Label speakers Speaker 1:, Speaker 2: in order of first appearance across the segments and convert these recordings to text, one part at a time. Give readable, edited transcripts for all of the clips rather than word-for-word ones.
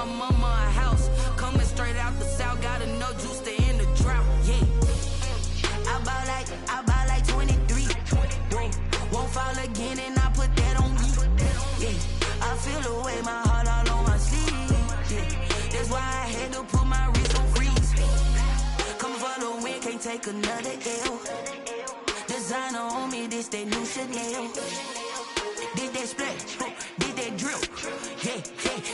Speaker 1: my mama a house. Coming straight out the south, got enough juice to end the drought. Yeah. I buy like 23. Won't fall again and I put that on me. Yeah. I feel the way, my heart all on my sleeve. Yeah. That's why I had to put my wrist on freeze. Coming for the win, can't take another L. Designer on me, this that new Chanel. Did that splash, did that drill. Yeah,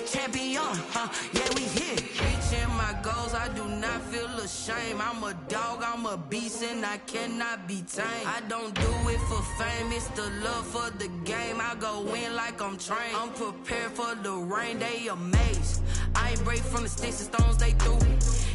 Speaker 1: champion, yeah, we here. Reaching my goals, I do not feel ashamed. I'm a dog, I'm a beast, and I cannot be tamed. I don't do it for fame, it's the love for the game. I go in like I'm trained. I'm prepared for the rain, they amazed. I ain't break from the sticks and stones they threw.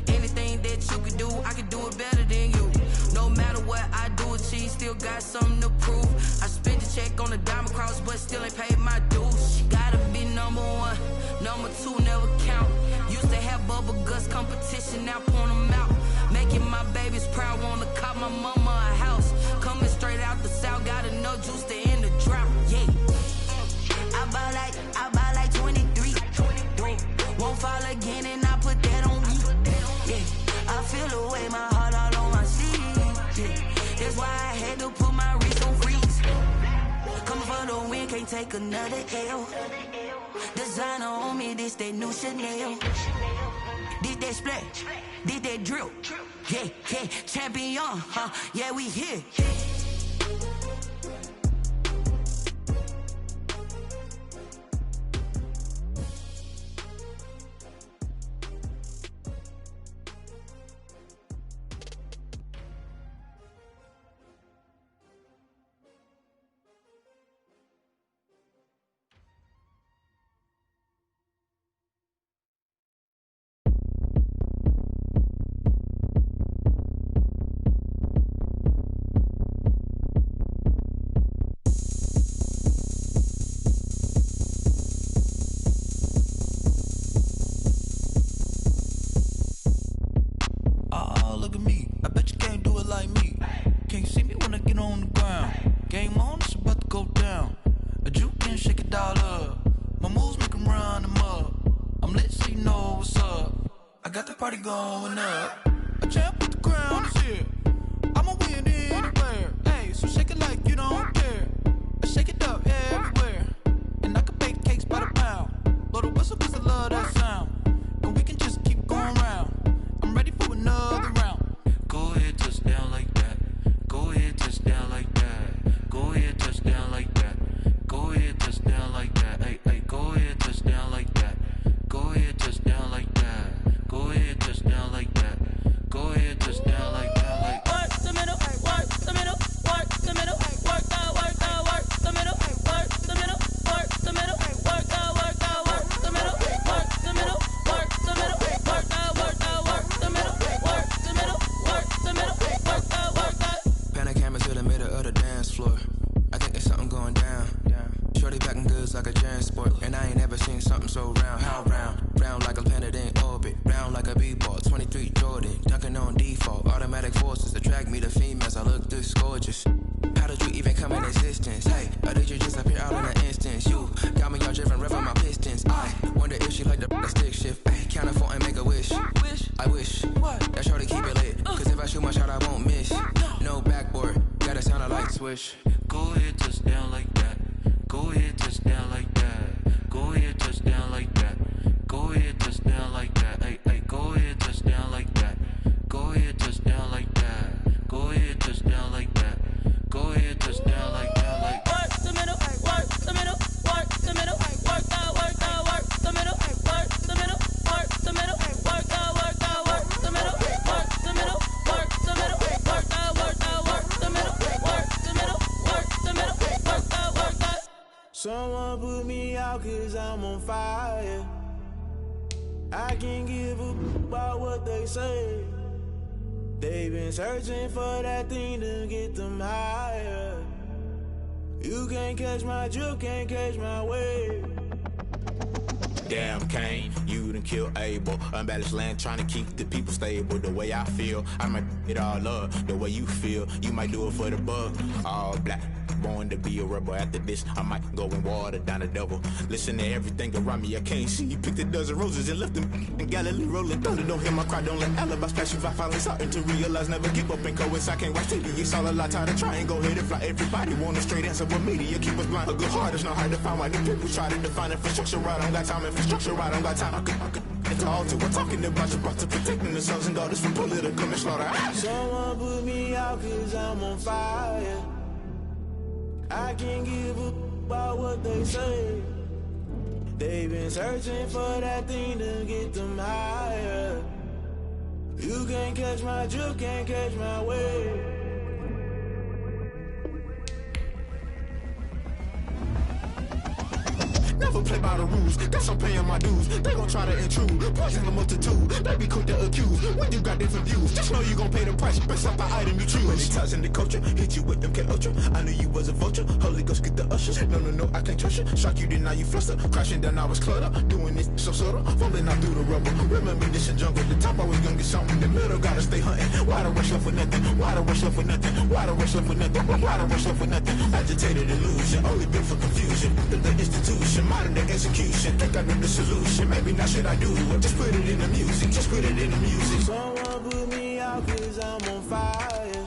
Speaker 1: Anything that you can do, I can do it better than you. No matter what I do, achieve, still got something to prove. I spent the check on the diamond cross, but still ain't paid my dues. Gotta be number one, number two never count. Used to have bubble guts competition, now point them out. Making my babies proud, wanna cop my mama a house. Coming straight out the south, got enough juice to end the drought. Yeah, I buy like 23. Won't fall again and I put that on me. Yeah, I feel the way, my heart all on my sleeve. Yeah, that's why I had to put my wrist on freeze. Coming for the win, can't take another L. Designer on me, this that new Chanel. Did that splash, did that drill. Yeah, champion, yeah, we here.
Speaker 2: Party going up. A champ with the crown is here. I'ma win anywhere. Hey, so shake it like you don't care. I shake it up everywhere. And I can bake cakes by the pound. Blow the whistle cause I love that sound. And we can just keep going round. I'm ready for another round. Go ahead, touch down like that. Go ahead, touch down like that. Go ahead, touch down like that. Go ahead, touch down like that. Hey, go ahead, touch down like that. Go ahead, touch down like that. Go ahead, touch down like that. Go ahead, touch down like that. Like
Speaker 3: work the middle, work the middle, work the middle, work the middle, work the middle, work the middle, work the middle, work the middle, work the middle, work the middle, work the middle, work the middle, work the.
Speaker 4: Pan a camera to the middle of the dance floor. I think there's something going down. Shorty packing goods like a transport, and I ain't never seen something so round. How round? Round like a planet in orbit, round like a b-ball. 23 Jordan, dunking on default. Automatic forces attract me to females. I look this gorgeous. How did you even come in existence? Hey, or did you just appear out in an instance? You got me all driven, revving my pistons. I wonder if she like the stick shift. Ay, count it 4 and make a wish. I wish that shorty keep it lit. Cause if I shoot my shot, I won't miss. No backboard, gotta sound a light switch.
Speaker 2: Go ahead, touch down like that. Go ahead, touch down like that. Go ahead, touch down like that. Go ahead, touch down like that. Hey, go ahead, touch down like that. Go ahead, touch down like that. Go ahead, touch down like that. Go ahead, touch down like that. Like
Speaker 3: work the middle, work the middle, work the middle, work the middle, work the middle, work the middle, work the middle, work the middle, work the middle, work the middle, work the middle, work the middle, work the.
Speaker 5: Someone put me out cause I'm on fire. I can't give a about what they say. They've been searching for that thing to get them higher. You can't catch my drift, can't catch my wave. damn Cain. You done killed Abel. Unbalanced land trying to keep the people stable. The way I feel, I might it all up. The way you feel, you might do it for the buck. All black, born to be a rebel. After this, I might go and water down the devil. Listen to everything around me, I can't see. Picked a dozen roses and left them in Galilee rolling thunder. Don't hear my cry, don't let alibis pass you. I finally starting to realize, never give up and coincide. I can't watch TV, it's all a lot. Time to try and go ahead and fly. Everybody want a straight answer, but media keep us blind. A good heart is not hard to find. Why the people try to define infrastructure right? I don't got time. Infrastructure right, I don't got time. I could it's all to. We're talking about your brother, protecting the sons and daughters from political and slaughter.
Speaker 2: Someone put me out 'cause I'm on fire. I can't give up about what they say. They've been searching for that thing to get them higher. You can't catch my drift, can't catch my wave.
Speaker 5: Never play by the rules, guess I'm paying my dues. They gon' try to intrude, poison the multitude. They be quick to accuse, when you got different views. Just know you gon' pay the price, based off the item you choose. Many times in the culture, hit you with MK Ultra. I knew you was a vulture, Holy Ghost get the ushers. No, I can't trust you. Shock you, then now you fluster. Crashing down, I was cluttered. Doing this so subtle, falling out through the rubble. Remember this in jungle, the top always gonna get something. The middle gotta stay hunting. Why the rush left for nothing? Why the rush left for nothing? Why the rush left for nothing? Why the rush left for nothing? Agitated illusion, only built for confusion. The institution, modern day execution. Think I know the solution. Maybe not should I do it? Just put it in the music. Just put it in the music.
Speaker 2: Someone put me out 'cause I'm on fire.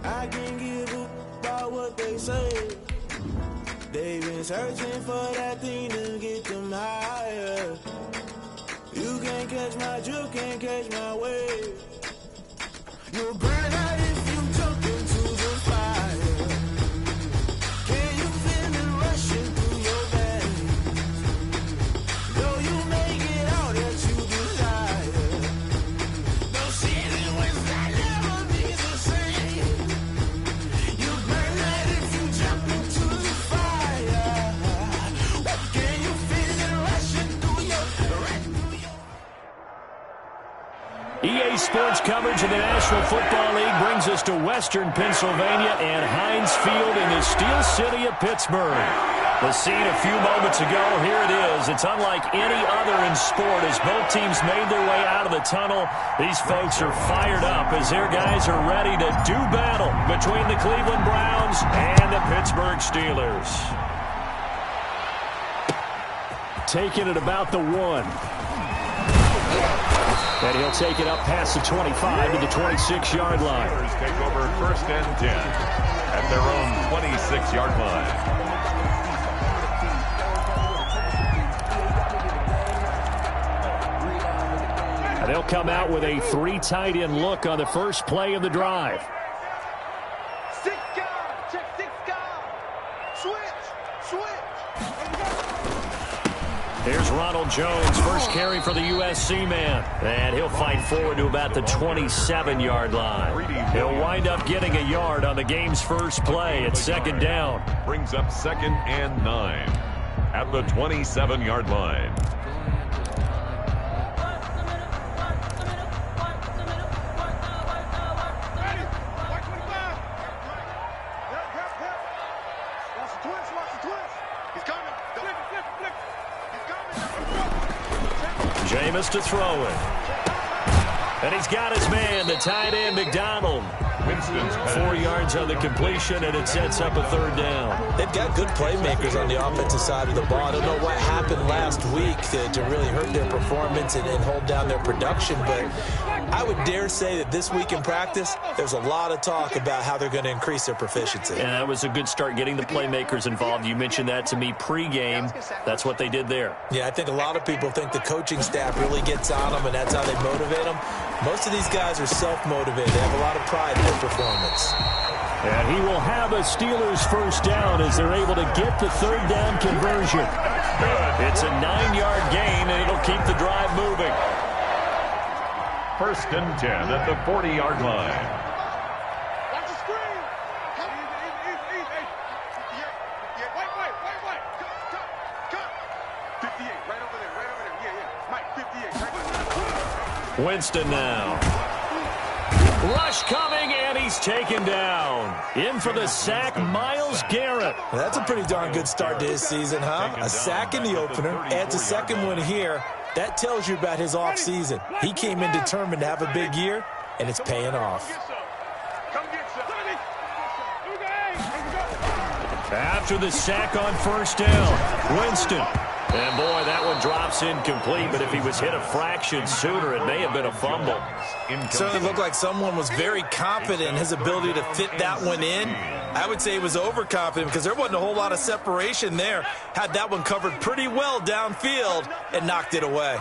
Speaker 2: I can't give up about what they say. They've been searching for that thing to get them higher. You can't catch my drift, can't catch my wave. You'll burn out if you jump into the fire. Can you feel it rushing through your veins? Though you may get out that you desire. No season when I never be the same. You burn out if you jump into the fire. Can you feel it rushing through your
Speaker 6: EA Sports coverage of the National Football League brings us to Western Pennsylvania and Heinz Field in the Steel City of Pittsburgh. The scene a few moments ago, here it is. It's unlike any other in sport as both teams made their way out of the tunnel. These folks are fired up as their guys are ready to do battle between the Cleveland Browns and the Pittsburgh Steelers. Taking it about the 1. And he'll take it up past the 25 to the 26-yard line.
Speaker 7: Steelers take over 1st and 10 at their own 26-yard line.
Speaker 6: And they'll come out with a 3 tight end look on the first play of the drive.
Speaker 2: 6 guard, check 6 guard. Switch.
Speaker 6: Here's Ronald Jones, first carry for the USC man. And he'll fight forward to about the 27-yard line. He'll wind up getting a yard on the game's first play at 2nd down.
Speaker 7: Brings up 2nd and 9 at the 27-yard line.
Speaker 6: Jameis to throw it. And he's got his man, the tight end, McDonald. 4 yards on the completion, and it sets up a 3rd down.
Speaker 8: They've got good playmakers on the offensive side of the ball. I don't know what happened last week to really hurt their performance and hold down their production, but I would dare say that this week in practice, there's a lot of talk about how they're going to increase their proficiency.
Speaker 6: And that was a good start getting the playmakers involved. You mentioned that to me pregame. That's what they did there.
Speaker 8: Yeah, I think a lot of people think the coaching staff really gets on them, and that's how they motivate them. Most of these guys are self-motivated. They have a lot of pride in their performance.
Speaker 6: And he will have a Steelers first down as they're able to get the 3rd down conversion. It's a 9-yard gain, and it'll keep the drive moving.
Speaker 7: 1st and 10 at the 40-yard line.
Speaker 2: Watch the screen. Wait. Cut. 58, right over there. Yeah. Mike, 58, right over there.
Speaker 6: Winston now. Rush coming, and he's taken down. In for the sack, Myles Garrett.
Speaker 8: That's a pretty darn good start to his season, huh? A sack in the opener, adds a second one here. That tells you about his offseason. He came in determined to have a big year, and it's paying off.
Speaker 6: After the sack on first down, Winston. And, boy, that one drops incomplete, but if he was hit a fraction sooner, it may have been a fumble.
Speaker 8: It certainly looked like someone was very confident in his ability to fit that one in. I would say he was overconfident because there wasn't a whole lot of separation there. Had that one covered pretty well downfield and knocked it away.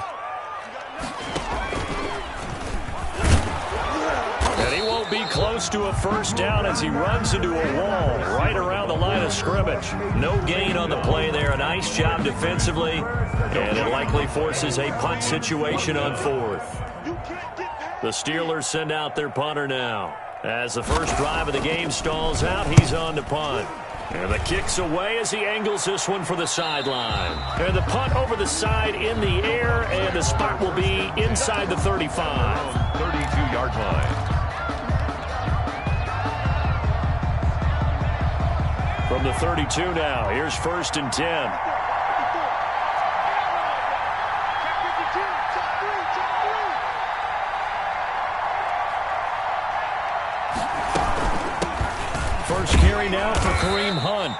Speaker 6: And he won't be close to a first down as he runs into a wall right around the line of scrimmage. No gain on the play there. A nice job defensively. And it likely forces a punt situation on fourth. The Steelers send out their punter now. As the first drive of the game stalls out, he's on to punt. And the kick's away as he angles this one for the sideline. And the punt over the side in the air, and the spot will be inside the 35.
Speaker 7: 32-yard line.
Speaker 6: From the 32 now, here's 1st and 10. First carry now for Kareem Hunt.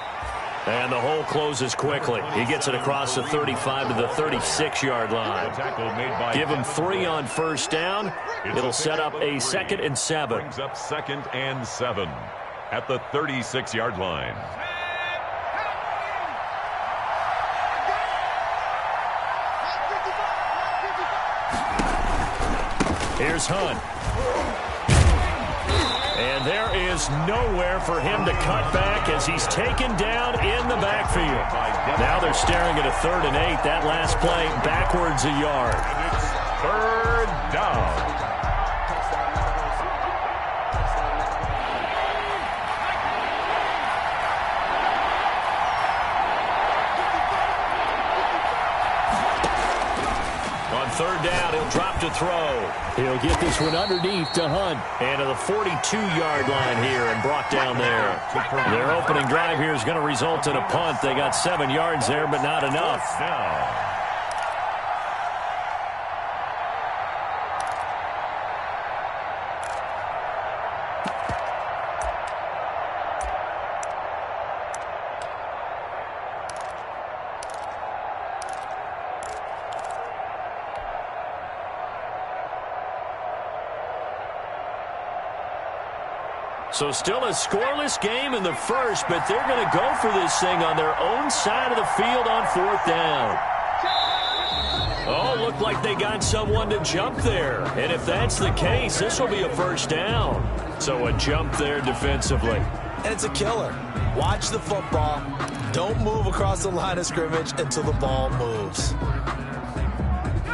Speaker 6: And the hole closes quickly. He gets it across the 35 to the 36-yard line. Give him 3 on first down. It'll set up a 2nd and 7.
Speaker 7: Brings up 2nd and 7 at the 36-yard line.
Speaker 6: Here's Hunt. And there is nowhere for him to cut back as he's taken down in the backfield. Now they're staring at a 3rd and 8. That last play backwards a yard.
Speaker 7: And it's 3rd down.
Speaker 6: On 3rd down, he'll drop to throw. He'll get this one underneath to Hunt. And to the 42-yard line here and brought down there. Their opening drive here is going to result in a punt. They got 7 yards there, but not enough. So still a scoreless game in the first, but they're going to go for this thing on their own side of the field on 4th down. Oh, looked like they got someone to jump there. And if that's the case, this will be a first down. So a jump there defensively.
Speaker 8: And it's a killer. Watch the football. Don't move across the line of scrimmage until the ball moves.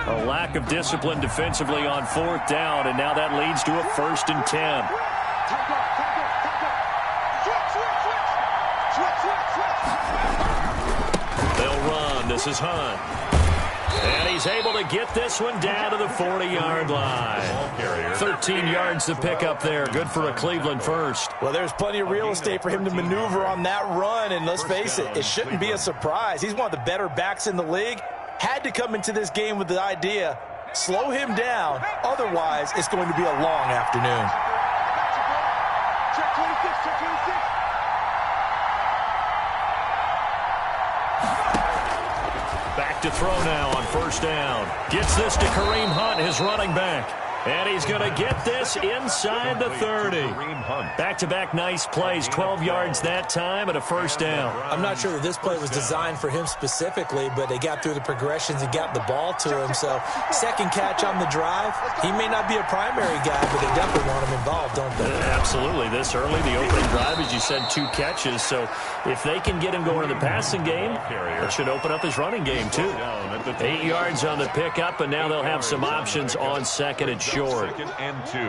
Speaker 6: A lack of discipline defensively on 4th down, and now that leads to a 1st and 10. They'll run. This is Hunt. And he's able to get this one down to the 40-yard line. 13 yards to pick up there. Good for a Cleveland first.
Speaker 8: Well, there's plenty of real estate for him to maneuver on that run, and let's face it, it shouldn't be a surprise. He's one of the better backs in the league. Had to come into this game with the idea, slow him down, otherwise it's going to be a long afternoon.
Speaker 6: Back to throw now on 1st down. Gets this to Kareem Hunt, his running back. And he's going to get this inside the 30. Back-to-back nice plays, 12 yards that time and a 1st down.
Speaker 8: I'm not sure that this play was designed for him specifically, but they got through the progressions and got the ball to him. So, second catch on the drive. He may not be a primary guy, but they definitely want him involved, don't they?
Speaker 6: Absolutely. This early, the opening drive, as you said, 2 catches. So, if they can get him going in the passing game, it should open up his running game, too. 8 yards on the pickup, and now they'll have some options on 2nd and short.
Speaker 7: 2nd and 2.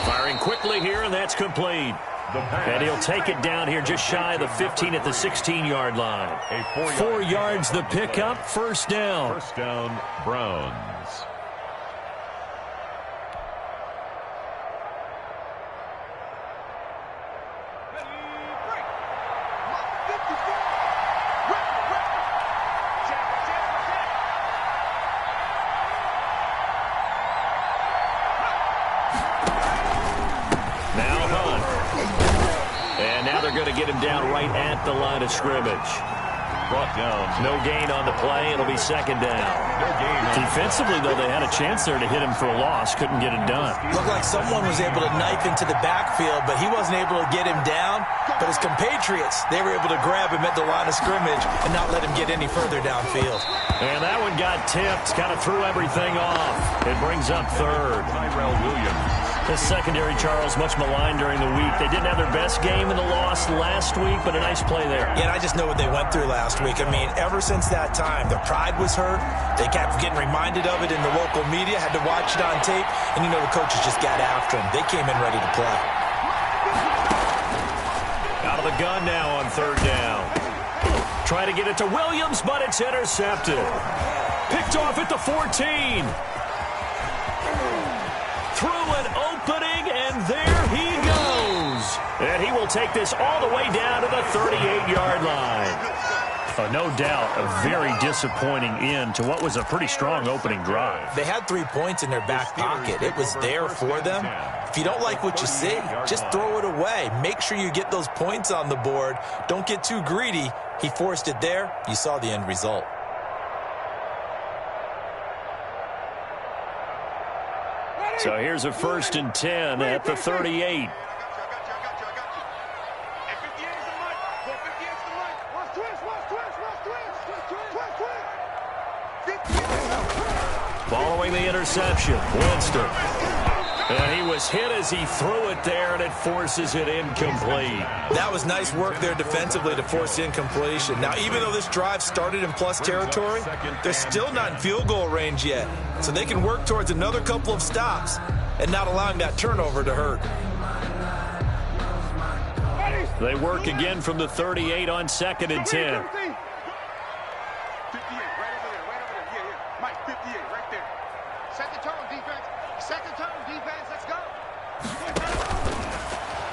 Speaker 6: Firing quickly here, and that's complete. And he'll take it down here just shy of the 15 at the 16-yard line. 4 yards the pickup, first down.
Speaker 7: First down, Browns.
Speaker 6: Get him down right at the line of scrimmage.
Speaker 7: Brought down.
Speaker 6: No gain on the play. It'll be second down.
Speaker 7: No gain.
Speaker 6: Defensively, though, they had a chance there to hit him for a loss. Couldn't get it done.
Speaker 8: Looked like someone was able to knife into the backfield, but he wasn't able to get him down. But his compatriots, they were able to grab him at the line of scrimmage and not let him get any further downfield.
Speaker 6: And that one got tipped. Kind of threw everything off. It brings up third.
Speaker 7: Tyrell Williams.
Speaker 6: The secondary, Charles, much maligned during the week. They didn't have their best game in the loss last week, but a nice play there.
Speaker 8: Yeah, and I just know what they went through last week. I mean, ever since that time, their pride was hurt. They kept getting reminded of it in the local media, had to watch it on tape, and you know the coaches just got after them. They came in ready to play.
Speaker 6: Out of the gun now on third down. Try to get it to Williams, but it's intercepted. Picked off at the 14. Through an opening, and there he goes. And he will take this all the way down to the 38-yard line. No doubt a very disappointing end to what was a pretty strong opening drive.
Speaker 8: They had 3 points in their back pocket. It was there for them. If you don't like what you see, just throw it away. Make sure you get those points on the board. Don't get too greedy. He forced it there. You saw the end result.
Speaker 6: So here's a 1st and 10 at the 38. Following the interception, Winston. And he was hit as he threw it there, and it forces it incomplete.
Speaker 8: That was nice work there defensively to force incompletion. Now, even though this drive started in plus territory, they're still not in field goal range yet. So they can work towards another couple of stops and not allowing that turnover to hurt.
Speaker 6: They work again from the 38 on 2nd and 10.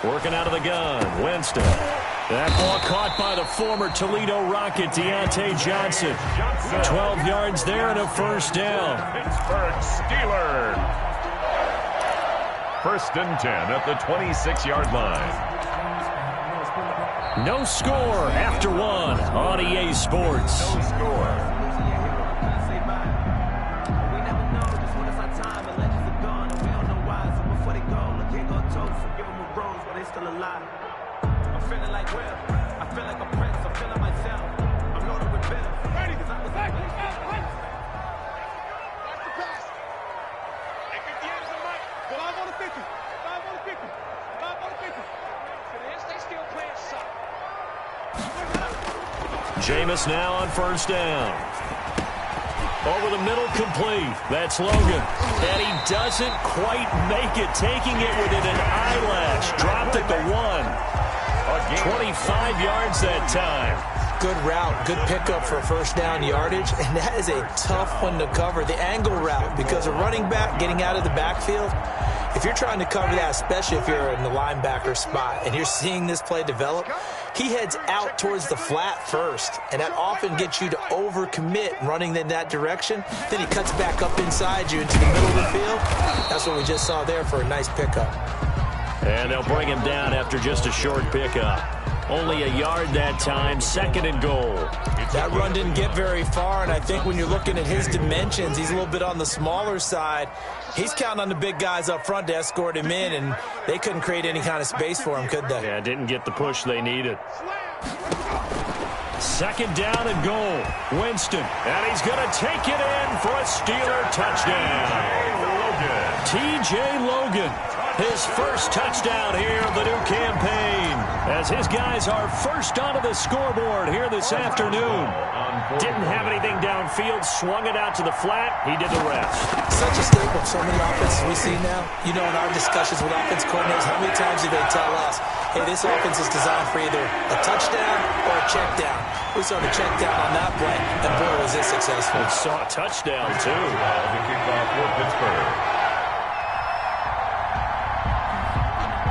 Speaker 6: Working out of the gun, Winston. That ball caught by the former Toledo Rocket, Deontay Johnson. 12 yards there and a first down.
Speaker 7: Pittsburgh Steelers. 1st and 10 at the 26-yard line.
Speaker 6: No score after one on EA Sports.
Speaker 7: No score.
Speaker 6: Jameis now on 1st down. Over the middle, complete. That's Logan. And he doesn't quite make it, taking it within an eyelash. Dropped at the 1. 25 yards that time.
Speaker 8: Good route, good pickup for first down yardage, and that is a tough one to cover. The angle route, because a running back getting out of the backfield, if you're trying to cover that, especially if you're in the linebacker spot and you're seeing this play develop, he heads out towards the flat first, and that often gets you to overcommit running in that direction. Then he cuts back up inside you into the middle of the field. That's what we just saw there for a nice pickup.
Speaker 6: And they'll bring him down after just a short pickup. Only a yard that time, 2nd and goal.
Speaker 8: That run didn't get very far, and I think when you're looking at his dimensions, he's a little bit on the smaller side. He's counting on the big guys up front to escort him in, and they couldn't create any kind of space for him, could they?
Speaker 6: Yeah, didn't get the push they needed. 2nd down and goal. Winston, and he's going to take it in for a Steeler touchdown. T.J. Logan, his first touchdown here of the new campaign, as his guys are first onto the scoreboard here this afternoon. Didn't have anything downfield, swung it out to the flat. He did the rest.
Speaker 8: Such a staple of so many offenses we see now. You know, in our discussions with offense coordinators, how many times do they tell us, hey, this offense is designed for either a touchdown or a check down. We saw the check down on that play, and boy, was it successful.
Speaker 6: We saw a touchdown, too.
Speaker 7: The kickoff for Pittsburgh.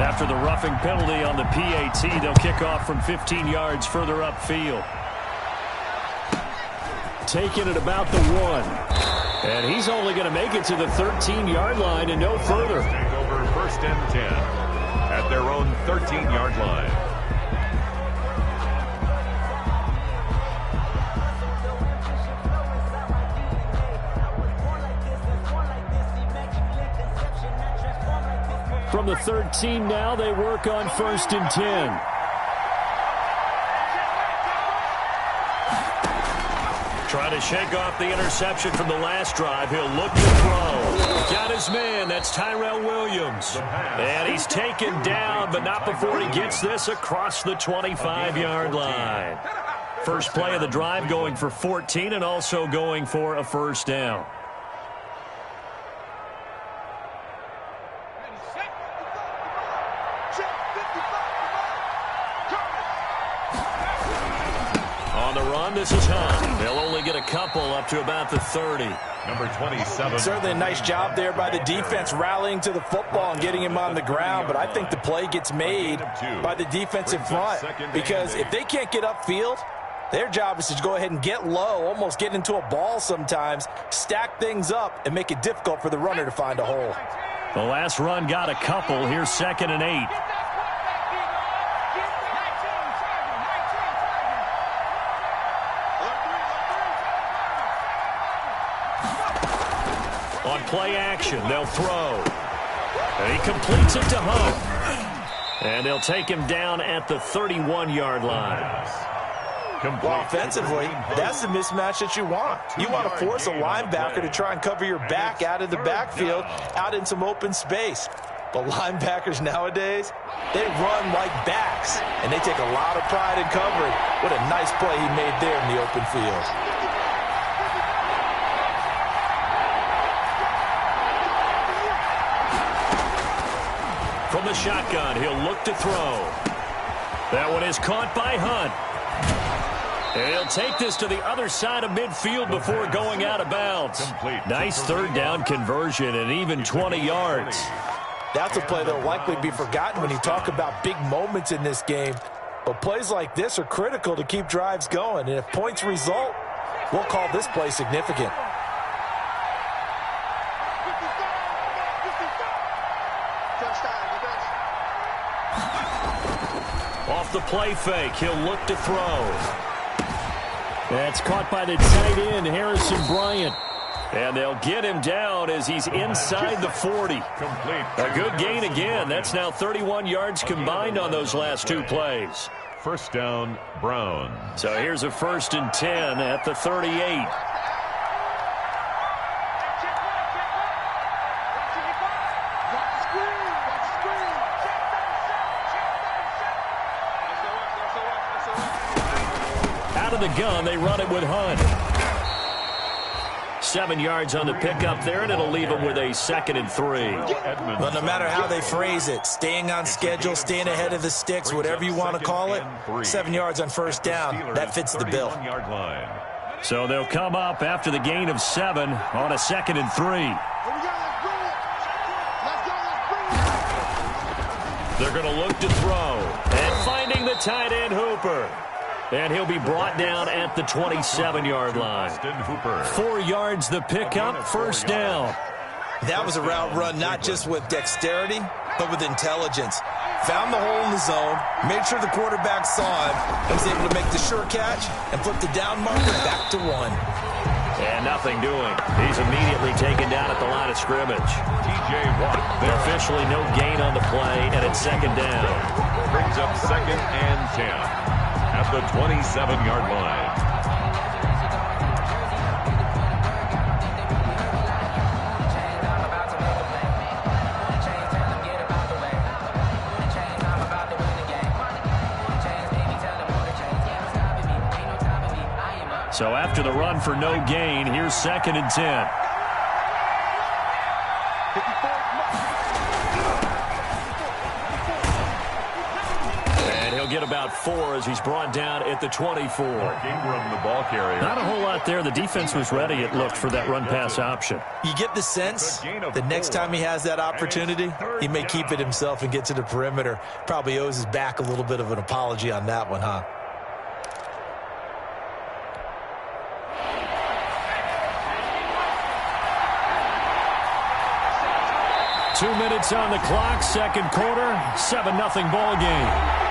Speaker 6: After the roughing penalty on the PAT, they'll kick off from 15 yards further upfield. Taking it about the 1. And he's only going to make it to the 13-yard line and no further.
Speaker 7: Take over 1st and 10 at their own 13-yard line.
Speaker 6: From the 13 now, they work on 1st and 10. Trying to shake off the interception from the last drive. He'll look to throw. Got his man. That's Tyrell Williams. And he's taken down, but not before he gets this across the 25-yard line. First play of the drive going for 14 and also going for a 1st down. On the run, this is Hunt. They'll only get a couple up to about the 30.
Speaker 7: Number 27.
Speaker 8: Certainly a nice job there by the defense rallying to the football and getting him on the ground, but I think the play gets made by the defensive front because if they can't get upfield, their job is to go ahead and get low, almost get into a ball sometimes, stack things up, and make it difficult for the runner to find a hole.
Speaker 6: The last run got a couple. Here's 2nd and 8. On play action, they'll throw. And he completes it to Hunt. And they'll take him down at the 31-yard line.
Speaker 8: Well, offensively, that's the mismatch that you want. You want to force a linebacker to try and cover your back out of the backfield, out in some open space. But linebackers nowadays, they run like backs, and they take a lot of pride in covering. What a nice play he made there in the open field.
Speaker 6: From the shotgun, he'll look to throw. That one is caught by Hunt. And he'll take this to the other side of midfield before going out of bounds. Nice 3rd down conversion and even 20 yards.
Speaker 8: That's a play that will likely be forgotten when you talk about big moments in this game. But plays like this are critical to keep drives going. And if points result, we'll call this play significant.
Speaker 6: Off the play fake, he'll look to throw. That's caught by the tight end, Harrison Bryant. And they'll get him down as he's inside the 40. A good gain again. That's now 31 yards combined on those last 2 plays.
Speaker 7: 1st down, Brown.
Speaker 6: So here's a 1st and 10 at the 38. Out of the gun, they run it with Hunt. 7 yards on the pickup there, and it'll leave them with a 2nd and 3.
Speaker 8: Well, no matter how they phrase it, staying on schedule, staying ahead of the sticks, whatever you want to call it, 7 yards on 1st down, that fits the bill.
Speaker 6: So they'll come up after the gain of 7 on a 2nd and 3. They're going to look to throw, and finding the tight end Hooper. And he'll be brought down at the 27-yard line. 4 yards the pickup, 1st down.
Speaker 8: That was a route run not just with dexterity, but with intelligence. Found the hole in the zone, made sure the quarterback saw him, and was able to make the sure catch and flip the down marker back to 1.
Speaker 6: And nothing doing. He's immediately taken down at the line of scrimmage.
Speaker 7: T.J. Watt.
Speaker 6: Officially no gain on the play, and it's 2nd down.
Speaker 7: Brings up 2nd and 10. At the 27-yard line.
Speaker 6: So after the run for no gain, here's 2nd and 10. get about 4 as he's brought down at the 24.
Speaker 7: Ingram, the ball carrier.
Speaker 6: Not a whole lot there. The defense was ready, it looked, for that run-pass option.
Speaker 8: You get the sense that next time he has that opportunity, he may keep it himself and get to the perimeter. Probably owes his back a little bit of an apology on that one, huh?
Speaker 6: Two minutes on the clock, second quarter, 7-0 ball game.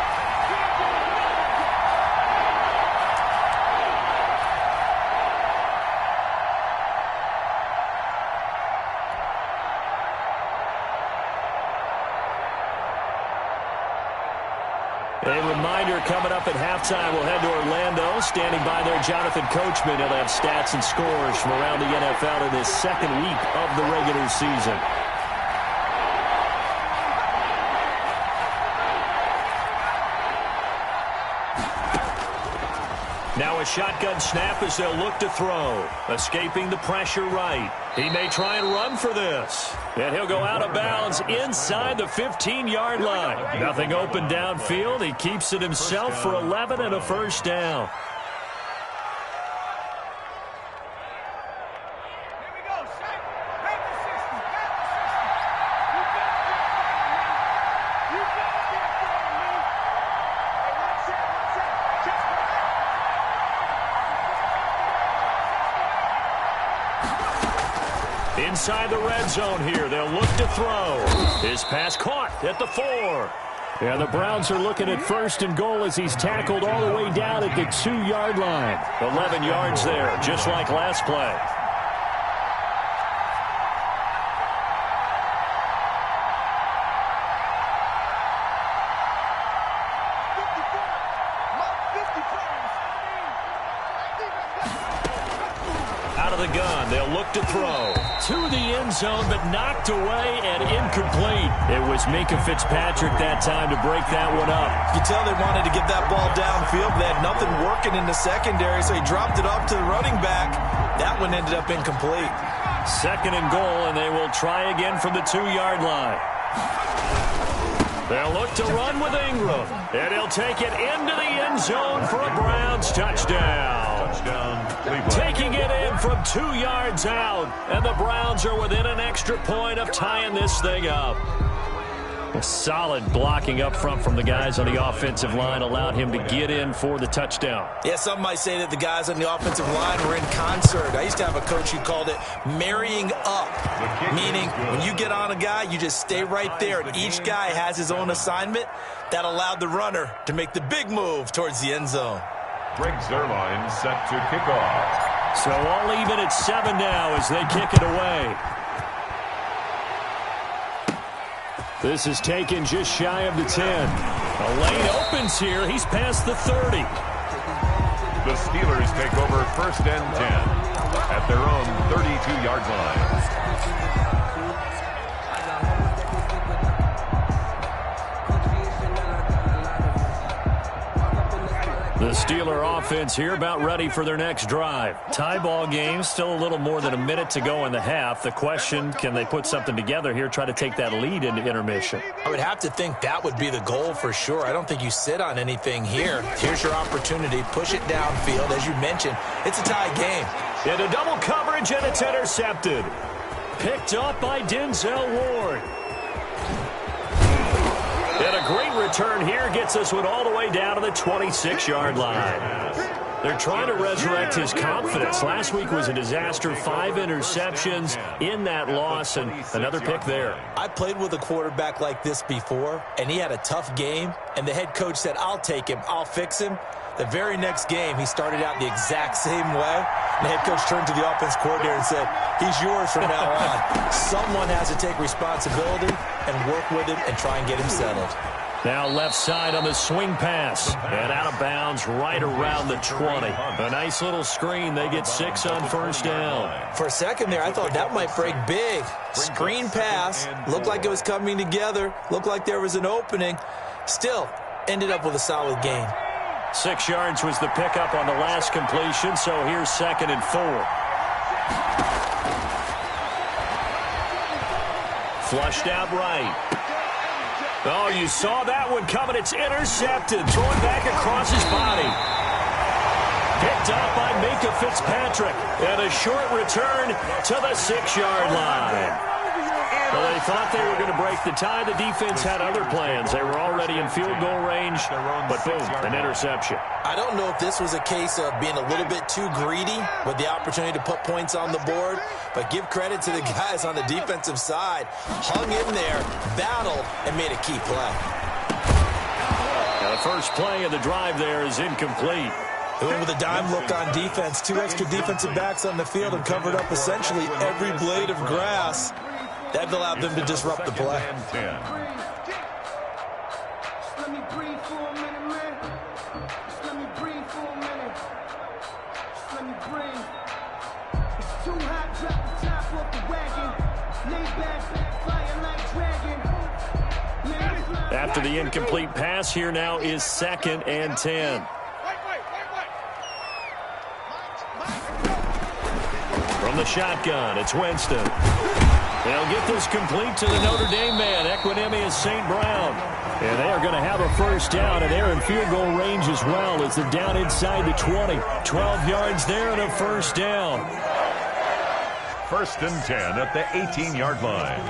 Speaker 6: A reminder coming up at halftime, we'll head to Orlando. Standing by there, Jonathan Coachman. He'll have stats and scores from around the NFL in this second week of the regular season. Now a shotgun snap as they'll look to throw. Escaping the pressure right. He may try and run for this. And he'll go out of bounds inside the 15-yard line. Nothing open downfield. He keeps it himself for 11 and a first down. Inside the red zone here, they'll look to throw. His pass caught at the 4. And the Browns are looking at first and goal as he's tackled all the way down at the 2-yard line. 11 yards there, just like last play. Out of the gun, they'll look to throw. To the end zone, but knocked away and incomplete. It was Minkah Fitzpatrick that time to break that one up.
Speaker 8: You tell they wanted to get that ball downfield. They had nothing working in the secondary, so he dropped it off to the running back. That one ended up incomplete.
Speaker 6: Second and goal, and they will try again from the 2-yard line. They'll look to run with Ingram, and he'll take it into the end zone for a Browns touchdown. Taking it in from 2 yards out, and the Browns are within an extra point of tying this thing up. A solid blocking up front from the guys on the offensive line allowed him to get in for the touchdown.
Speaker 8: Yeah, some might say that the guys on the offensive line were in concert. I used to have a coach who called it marrying up, meaning when you get on a guy, you just stay right there, and each guy has his own assignment. That allowed the runner to make the big move towards the end zone.
Speaker 7: Greg Zuerlein set to kick off.
Speaker 6: So all even at 7 now as they kick it away. This is taken just shy of the 10. A lane opens here. He's past the 30.
Speaker 7: The Steelers take over first and 10 at their own 32-yard line.
Speaker 6: The Steeler offense here about ready for their next drive. Tie ball game, still a little more than a minute to go in the half. The question, can they put something together here, try to take that lead into intermission?
Speaker 8: I would have to think that would be the goal for sure. I don't think you sit on anything here. Here's your opportunity. Push it downfield. As you mentioned, it's a tie game.
Speaker 6: Into double coverage, and it's intercepted. Picked up by Denzel Ward. And a great return here gets us one all the way down to the 26-yard line. They're trying to resurrect his confidence. Last week was a disaster. 5 interceptions in that loss, and another pick there.
Speaker 8: I played with a quarterback like this before, and he had a tough game, and the head coach said, I'll take him, I'll fix him. The very next game, he started out the exact same way. And the head coach turned to the offense coordinator and said, he's yours from now on. Someone has to take responsibility and work with him and try and get him settled.
Speaker 6: Now left side on the swing pass. And out of bounds right around the 20. A nice little screen. They get 6 on first down.
Speaker 8: For a second there, I thought that might break big. Screen pass. Looked like it was coming together. Looked like there was an opening. Still, ended up with a solid gain.
Speaker 6: 6 yards was the pickup on the last completion, so here's 2nd and 4. Flushed out right. Oh, you saw that one coming. It's intercepted. Thrown back across his body. Picked up by Minka Fitzpatrick. And a short return to the 6-yard line. Well, they thought they were going to break the tie. The defense had other plans. They were already in field goal range, but boom, an interception.
Speaker 8: I don't know if this was a case of being a little bit too greedy with the opportunity to put points on the board, but give credit to the guys on the defensive side. Hung in there, battled, and made a key play.
Speaker 6: Now the first play of the drive there is incomplete.
Speaker 8: They went with a dime look on defense. 2 extra defensive backs on the field and covered up essentially every blade of grass. That allowed them to disrupt the play.
Speaker 7: First and 10.
Speaker 9: Let me breathe for a minute, man. Let me breathe for a minute. Let me breathe. It's too hot, drop the top off the wagon. Lay back, fire like dragon.
Speaker 6: After the incomplete pass, here now is 2nd and 10. From the shotgun, it's Winston. They'll get this complete to the Notre Dame man, Equinemius St. Brown. And they are going to have a first down, and they're in field goal range as well as they're down inside the 20. 12 yards there and a first down.
Speaker 7: First and 10 at the 18-yard line.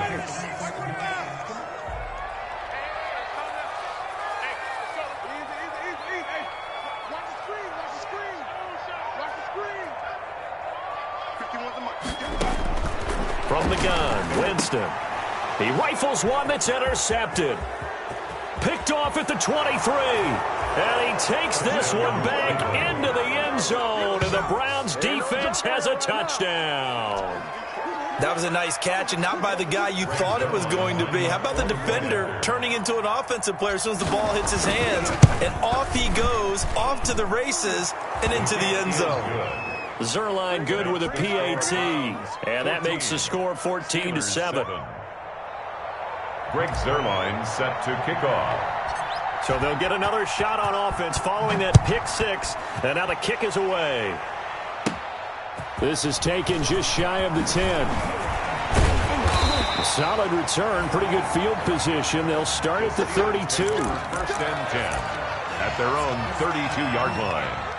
Speaker 6: From the gun, Winston. He rifles one that's intercepted. Picked off at the 23. And he takes this one back into the end zone. And the Browns defense has a touchdown.
Speaker 8: That was a nice catch, and not by the guy you thought it was going to be. How about the defender turning into an offensive player as soon as the ball hits his hands? And off he goes, off to the races, and into the end zone.
Speaker 6: Zerline good with a PAT, and that makes the score 14-7.
Speaker 7: Greg Zerline set to kick off.
Speaker 6: So they'll get another shot on offense following that pick 6, and now the kick is away. This is taken just shy of the 10. Solid return, pretty good field position. They'll start at the 32.
Speaker 7: First and 10 at their own 32-yard line.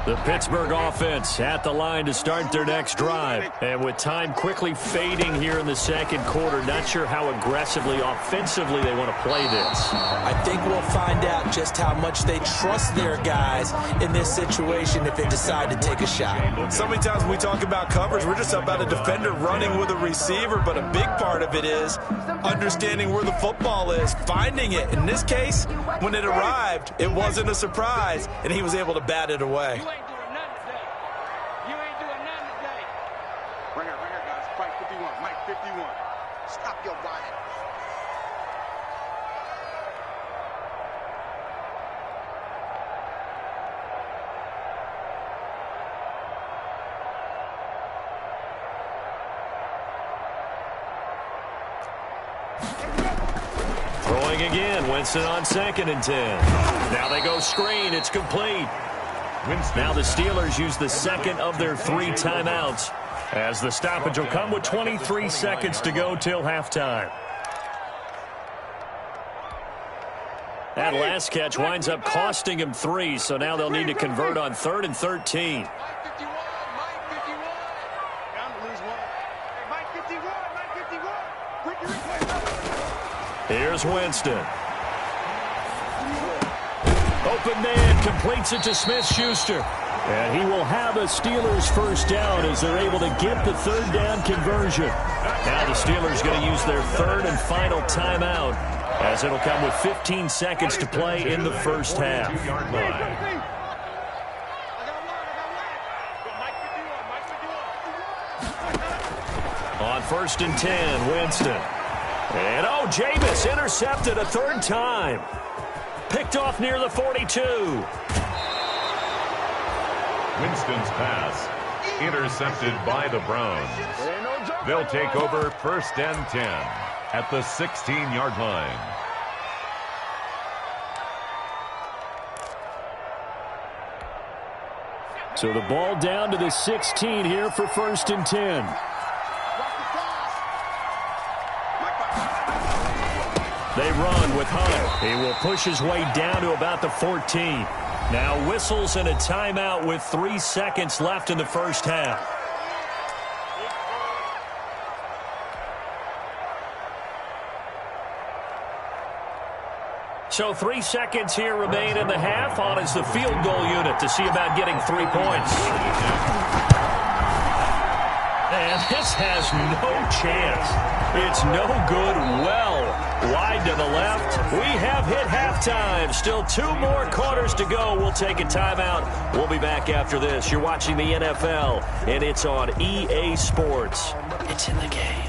Speaker 6: The Pittsburgh offense at the line to start their next drive. And with time quickly fading here in the second quarter, not sure how aggressively, offensively they want to play this.
Speaker 8: I think we'll find out just how much they trust their guys in this situation if they decide to take a shot. So many times when we talk about coverage, we're just about a defender running with a receiver, but a big part of it is understanding where the football is, finding it. In this case, when it arrived, it wasn't a surprise, and he was able to bat it away.
Speaker 9: Stop your whining.
Speaker 6: Throwing again, Winston on 2nd and 10. Now they go screen, it's complete. Now the Steelers use the second of their 3 timeouts, as the stoppage will come with 23 seconds to go till halftime. That last catch winds up costing him 3, so now they'll need to convert on 3rd and 13. Here's Winston. Open man, completes it to Smith-Schuster. And he will have a Steelers first down as they're able to get the 3rd down conversion. Now the Steelers going to use their 3rd and final timeout, as it'll come with 15 seconds to play in the first half. On 1st and 10, Winston. And Jameis intercepted a 3rd time. Picked off near the 42.
Speaker 7: Winston's pass intercepted by the Browns. They'll take over 1st and 10 at the 16-yard line.
Speaker 6: So the ball down to the 16 here for 1st and 10. They run with Hunt. He will push his way down to about the 14. Now whistles and a timeout with 3 seconds left in the first half. So 3 seconds here remain in the half. On is the field goal unit to see about getting 3 points. And this has no chance. It's no good. Well wide to the left. We have hit halftime. Still 2 more quarters to go. We'll take a timeout. We'll be back after this. You're watching the NFL, and it's on EA Sports. It's in the game.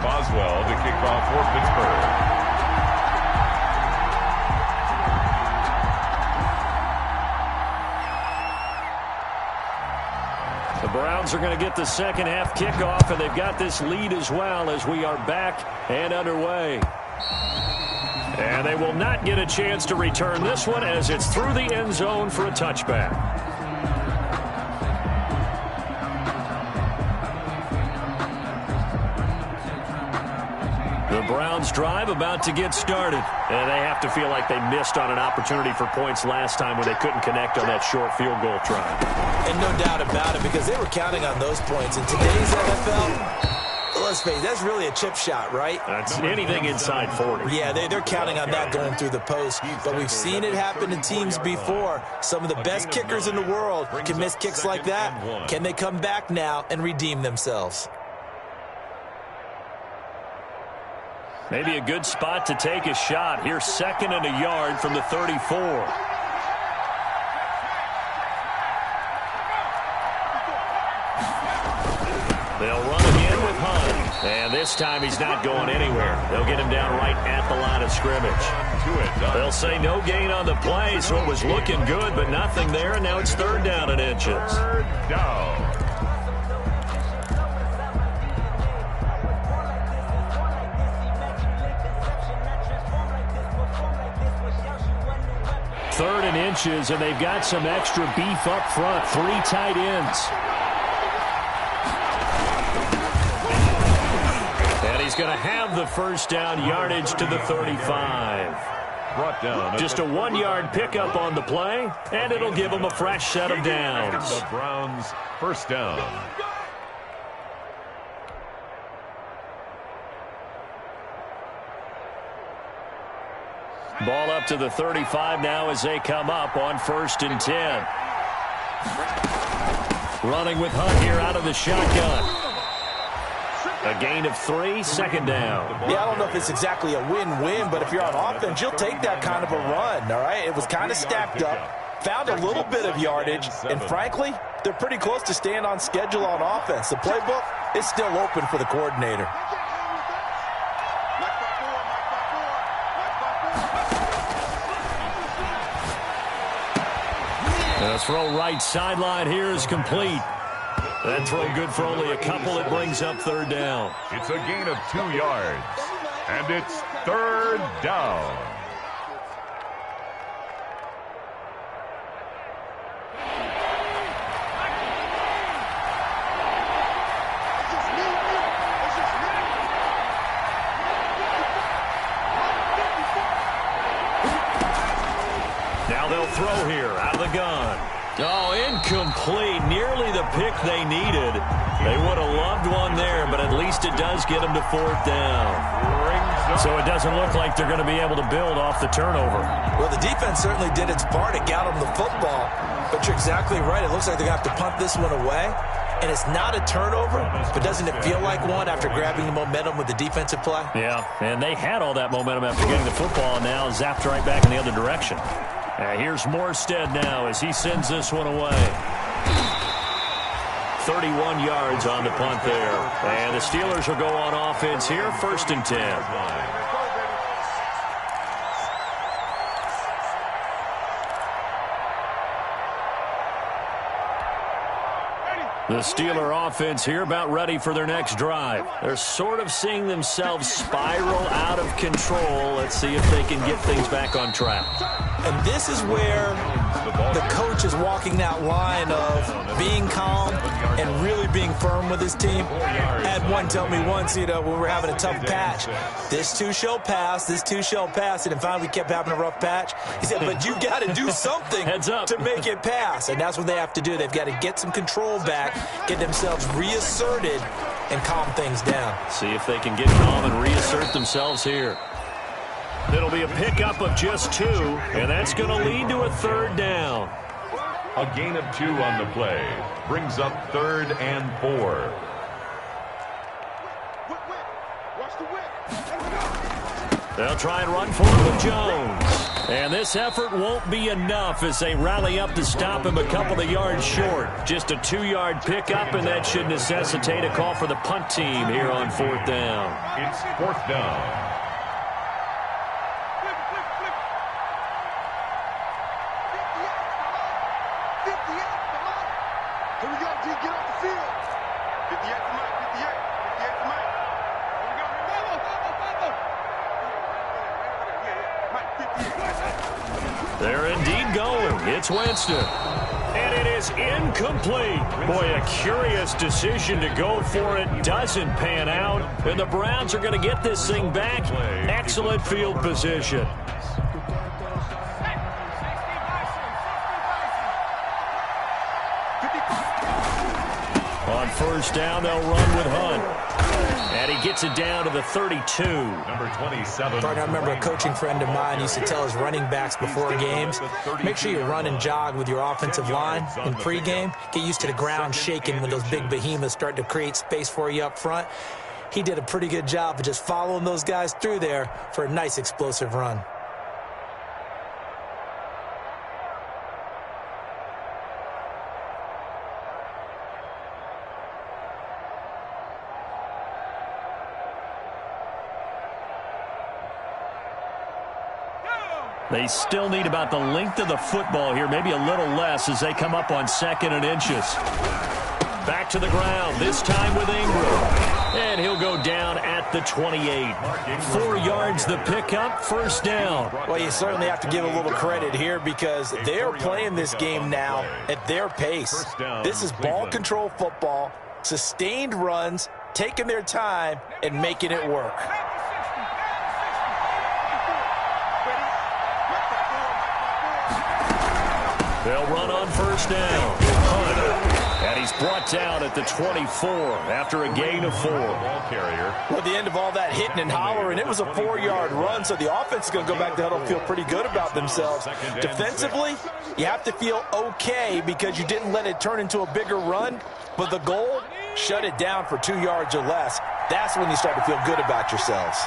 Speaker 7: Boswell to kick off for Pittsburgh.
Speaker 6: The Browns are going to get the second half kickoff, and they've got this lead as well as we are back and underway. And they will not get a chance to return this one as it's through the end zone for a touchback. The Browns drive about to get started, and they have to feel like they missed on an opportunity for points last time when they couldn't connect on that short field goal try.
Speaker 8: And no doubt about it, because they were counting on those points. In today's NFL, let's face it, that's really a chip shot, right?
Speaker 6: That's anything inside 40.
Speaker 8: Yeah, they're counting on that going through the post. But we've seen it happen to teams before. Some of the best kickers in the world can miss kicks like that. Can they come back now and redeem themselves?
Speaker 6: Maybe a good spot to take a shot. Here's 2nd and a yard from the 34. They'll run again with Hunt. And this time he's not going anywhere. They'll get him down right at the line of scrimmage. They'll say no gain on the play, so it was looking good, but nothing there, and now it's 3rd down and inches.
Speaker 7: 3rd down.
Speaker 6: Third and inches, and they've got some extra beef up front. 3 tight ends. And he's going to have the first down, yardage to the 35.
Speaker 7: Brought down.
Speaker 6: Just a 1-yard pickup on the play, and it'll give them a fresh set of downs.
Speaker 7: The Browns' first down.
Speaker 6: Ball up to the 35 now as they come up on 1st and 10. Running with Hunt here out of the shotgun. A gain of 3, 2nd down.
Speaker 8: Yeah, I don't know if it's exactly a win-win, but if you're on offense, you'll take that kind of a run, all right? It was kind of stacked up, found a little bit of yardage, and frankly, they're pretty close to staying on schedule on offense. The playbook is still open for the coordinator.
Speaker 6: The throw right sideline here is complete. That throw good for only a couple. It brings up 3rd down.
Speaker 7: It's a gain of 2 yards, and it's 3rd down.
Speaker 6: Now they'll throw here out of the gun. Oh, incomplete. Nearly the pick they needed. They would have loved one there, but at least it does get them to 4th down. So it doesn't look like they're going to be able to build off the turnover.
Speaker 8: Well, the defense certainly did its part. It got them the football. But you're exactly right. It looks like they're going to have to punt this one away. And it's not a turnover, but doesn't it feel like one after grabbing the momentum with the defensive play?
Speaker 6: Yeah, and they had all that momentum after getting the football, and now zapped right back in the other direction. Here's Morstead now as he sends this one away. 31 yards on the punt there. And the Steelers will go on offense here, 1st and 10. The Steeler offense here about ready for their next drive. They're sort of seeing themselves spiral out of control. Let's see if they can get things back on track.
Speaker 8: And this is where the coach is walking that line of being calm and really being firm with his team. I had one tell me once, when we were having a tough patch, this too shall pass, this too shall pass. And finally we kept having a rough patch. He said, but you got to do something to make it pass. And that's what they have to do. They've got to get some control back, get themselves reasserted, and calm things down.
Speaker 6: See if they can get calm and reassert themselves here. It'll be a pickup of just 2, and that's going to lead to a 3rd down.
Speaker 7: A gain of 2 on the play brings up 3rd and 4.
Speaker 6: They'll try and run for it with Jones. And this effort won't be enough as they rally up to stop him a couple of yards short. Just a 2-yard pickup, and that should necessitate a call for the punt team here on 4th down.
Speaker 7: It's 4th down.
Speaker 6: They're indeed going. It's Winston. And it is incomplete. Boy, a curious decision to go for it. Doesn't pan out. And the Browns are going to get this thing back. Excellent field position. On 1st down, they'll run with Hunt. And he gets it down to the 32.
Speaker 7: Number 27.
Speaker 8: I remember a coaching friend of mine used to tell his running backs before games, make sure you run and jog with your offensive line in pregame. Get used to the ground shaking when those big behemoths start to create space for you up front. He did a pretty good job of just following those guys through there for a nice explosive run.
Speaker 6: They still need about the length of the football here, maybe a little less as they come up on 2nd and inches. Back to the ground, this time with Ingram. And he'll go down at the 28. 4 yards the pickup, 1st down.
Speaker 8: Well, you certainly have to give a little credit here because they're playing this game now at their pace. This is ball control football, sustained runs, taking their time, and making it work.
Speaker 6: They'll run on 1st down. And he's brought down at the 24 after a gain of 4.
Speaker 7: Ball carrier.
Speaker 8: Well, at the end of all that hitting and hollering, it was a 4-yard run, so the offense is going to go back to huddle and feel pretty good about themselves. Defensively, you have to feel okay because you didn't let it turn into a bigger run, but the goal, shut it down for 2 yards or less. That's when you start to feel good about yourselves.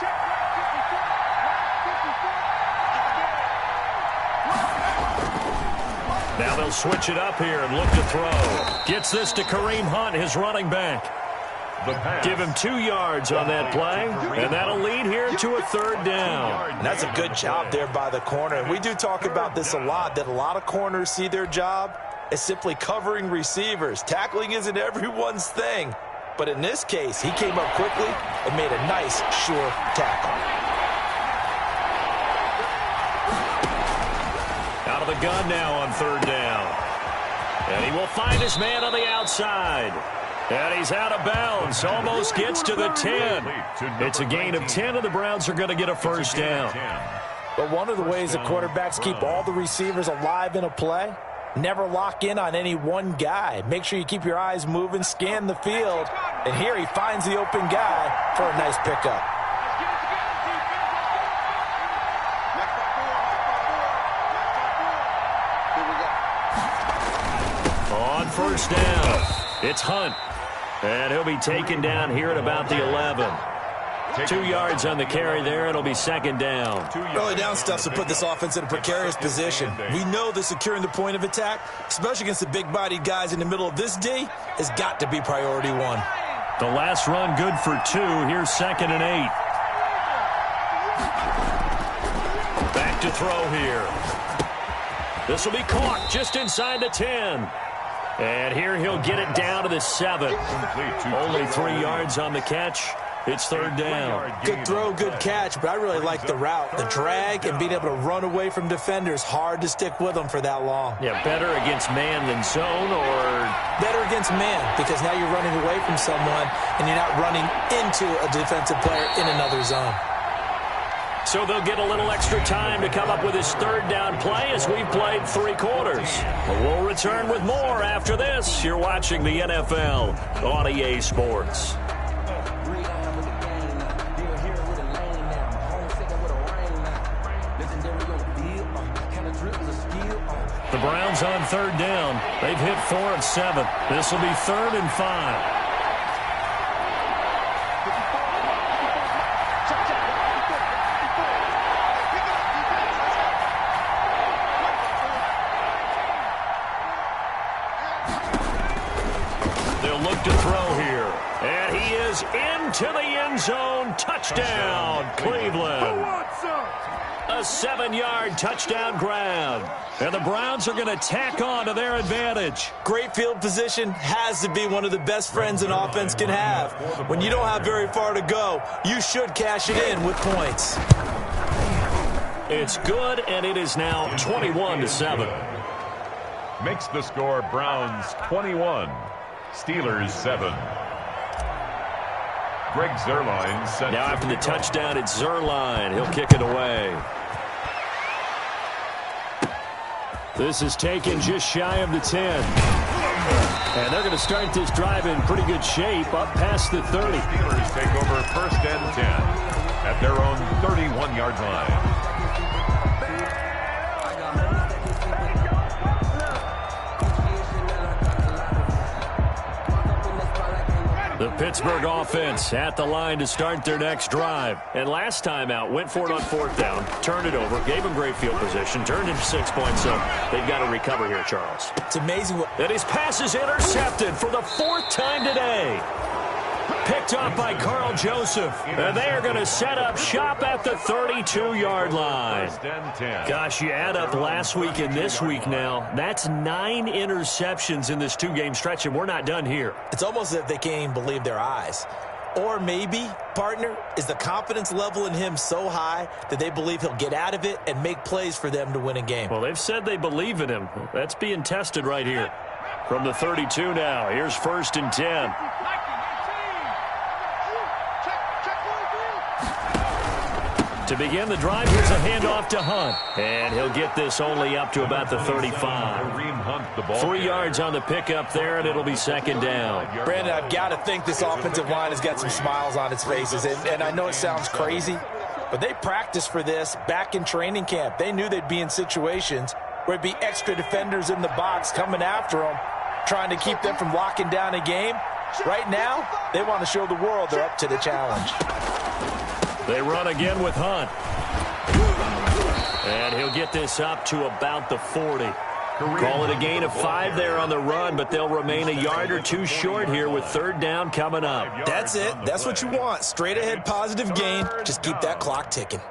Speaker 6: Now they'll switch it up here and look to throw. Gets this to Kareem Hunt, his running back. Give him 2 yards on that play, and that'll lead here to a 3rd down.
Speaker 8: And that's a good job there by the corner. And we do talk about this a lot, that a lot of corners see their job as simply covering receivers. Tackling isn't everyone's thing. But in this case, he came up quickly and made a nice, sure tackle.
Speaker 6: Out of the gun now on 3rd down. And he will find his man on the outside. And he's out of bounds. Almost gets to the 10. It's a gain of 10, and the Browns are going to get a 1st down.
Speaker 8: But one of the ways the quarterbacks keep all the receivers alive in a play, never lock in on any one guy. Make sure you keep your eyes moving, scan the field. And here he finds the open guy for a nice pickup.
Speaker 6: On 1st down, it's Hunt. And he'll be taken down here at about the 11. 2 yards on the carry there. It'll be 2nd down.
Speaker 8: Early down stuff to put this offense in a precarious position. We know that securing the point of attack, especially against the big-bodied guys in the middle of this D, has got to be priority 1.
Speaker 6: The last run good for 2. Here's 2nd and 8. Back to throw here. This will be caught just inside the 10. And here he'll get it down to the 7. Only 3 yards on the catch. It's third down.
Speaker 8: Good throw, good catch, but I really like the route. The drag and being able to run away from defenders, hard to stick with them for that long.
Speaker 6: Yeah, better against man than zone, or?
Speaker 8: Better against man, because now you're running away from someone and you're not running into a defensive player in another zone.
Speaker 6: So they'll get a little extra time to come up with his third down play as we've played 3 quarters. But we'll return with more after this. You're watching the NFL on EA Sports. The Browns on third down. They've hit 4 of 7. This will be 3rd and 5. They'll look to throw here. And he is into the end zone. Touchdown, Cleveland. A 7-yard touchdown grab. And the Browns are going to tack on to their advantage.
Speaker 8: Great field position has to be one of the best friends an offense can have. When you don't have very far to go, you should cash it in with points.
Speaker 6: It's good, and it is now 21-7.
Speaker 7: Makes the score Browns 21, Steelers 7. Greg Zuerlein sent.
Speaker 6: Now after the touchdown, it's Zuerlein. He'll kick it away. This is taken just shy of the 10. And they're going to start this drive in pretty good shape, up past the 30.
Speaker 7: Steelers take over 1st and 10 at their own 31-yard line.
Speaker 6: The Pittsburgh offense at the line to start their next drive. And last time out, went for it on 4th down, turned it over, gave them great field position, turned into 6 points, so they've got to recover here, Charles.
Speaker 8: It's amazing what...
Speaker 6: And his pass is intercepted for the 4th time today. Picked off by Carl Joseph. And they are going to set up shop at the 32-yard line. Gosh, you add up last week and this week now. That's 9 interceptions in this 2-game stretch, and we're not done here.
Speaker 8: It's almost as if they can't even believe their eyes. Or maybe, partner, is the confidence level in him so high that they believe he'll get out of it and make plays for them to win a game.
Speaker 6: Well, they've said they believe in him. That's being tested right here. From the 32 now, here's 1st and 10. To begin the drive, here's a handoff to Hunt. And he'll get this only up to about the 35. 3 yards on the pickup there, and it'll be 2nd down.
Speaker 8: Brandon, I've got to think this offensive line has got some smiles on its faces. And I know it sounds crazy, but they practiced for this back in training camp. They knew they'd be in situations where it'd be extra defenders in the box coming after them, trying to keep them from locking down a game. Right now, they want to show the world they're up to the challenge.
Speaker 6: They run again with Hunt. And he'll get this up to about the 40. Call it a gain of 5 there on the run, but they'll remain a yard or 2 short here with 3rd down coming up.
Speaker 8: That's it. That's what you want. Straight ahead positive gain. Just keep that clock ticking.